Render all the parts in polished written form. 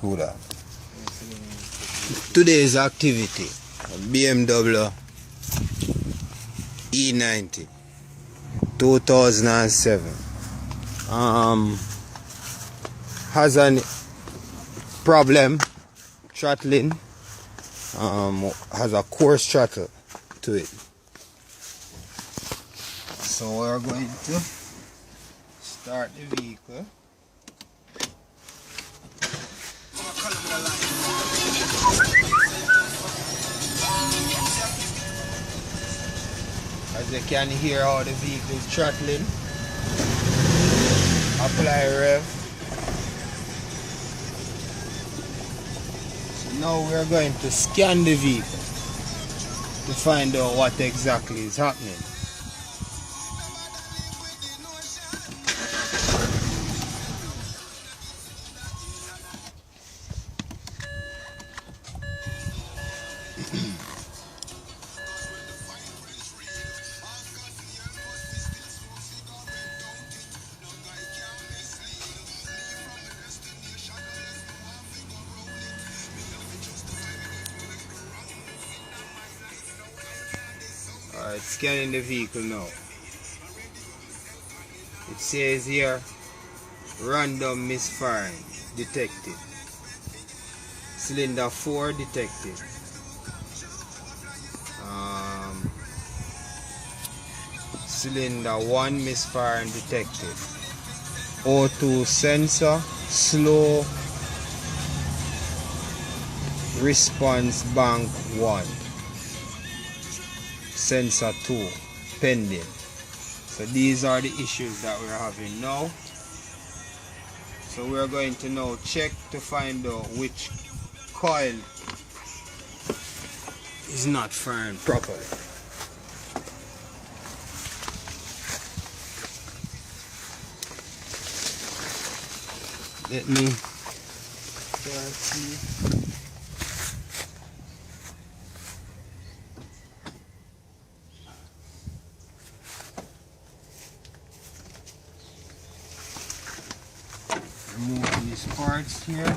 Who that? Today's activity, BMW E90 2007 has a problem throttling, has a coarse throttle to it. So we're going to start the vehicle. As you can hear how the vehicle is throttling. Apply rev. So now we're going to scan the vehicle to find out what exactly is happening. Alright, scanning the vehicle now. It says here, random misfiring detected. Cylinder 4 detected. Cylinder 1 misfiring detected. O2 sensor, slow response bank 1. Sensor 2 pending. So these are the issues that we're having now. So we're going to now check to find out which coil is not firing properly. Let me see. Remove these parts here.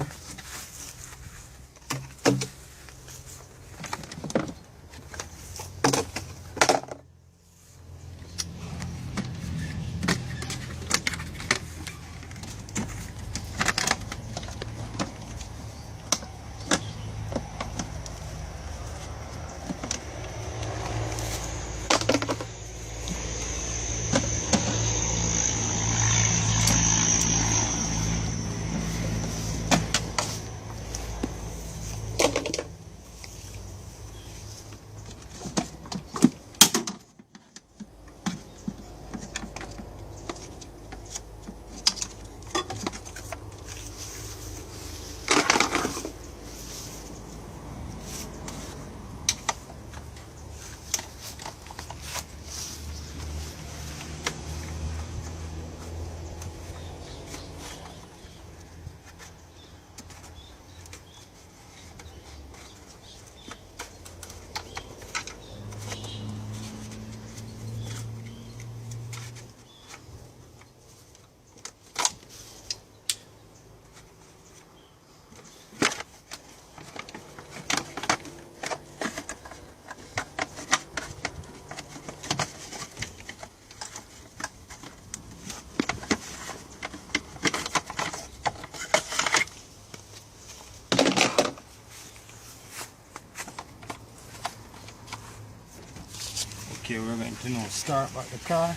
Okay, we're going to now start back the car.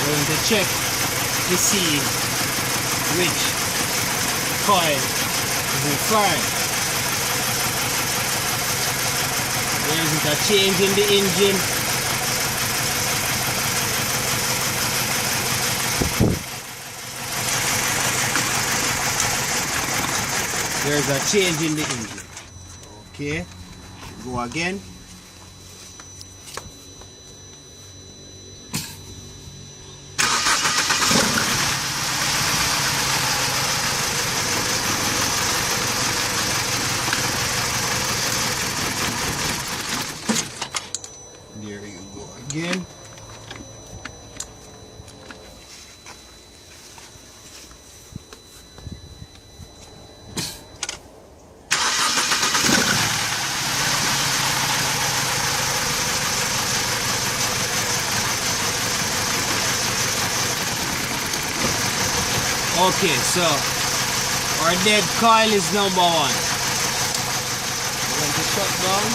We're going to check to see which coil is firing. There isn't a change in the engine. There's a change in the engine. Okay, go again. Okay, so our dead coil is number 1. We're going to shut down.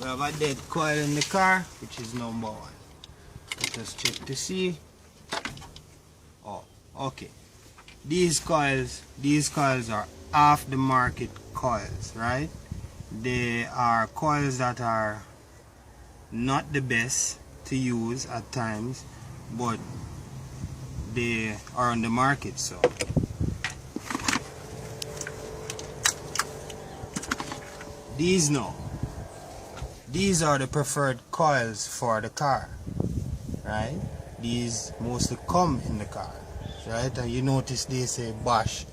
We have a dead coil in the car, which is number 1. Let us check to see. Oh, okay. These coils are off the market coils, right? They are coils that are not the best to use at times, but they are on the market. So these are the preferred coils for the car, right? These mostly come in the car, right? And you notice they say Bosch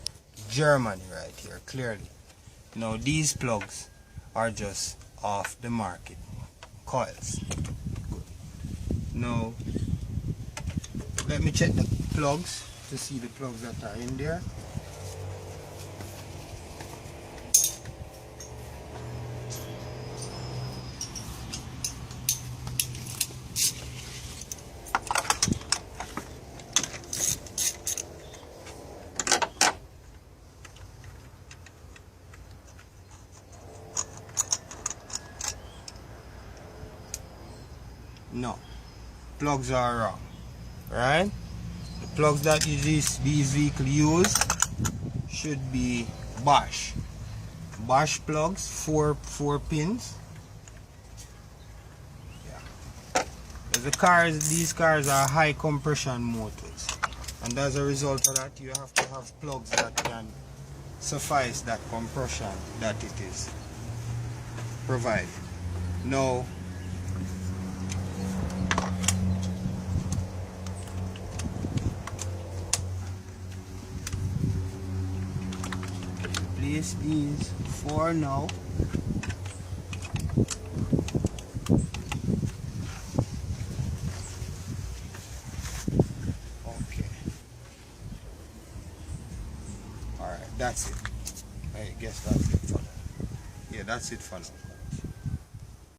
Germany right here clearly. Now these plugs are just off the market coils. Good. Now let me check the plugs to see the plugs that are in there. No, plugs are wrong, right? The plugs that these vehicles use should be Bosch plugs, four pins. Yeah. These cars are high compression motors, and as a result of that, you have to have plugs that can suffice that compression that it is provided. Now, place these for now. Okay. Alright, that's it. I guess that's it for now. Yeah, that's it for now.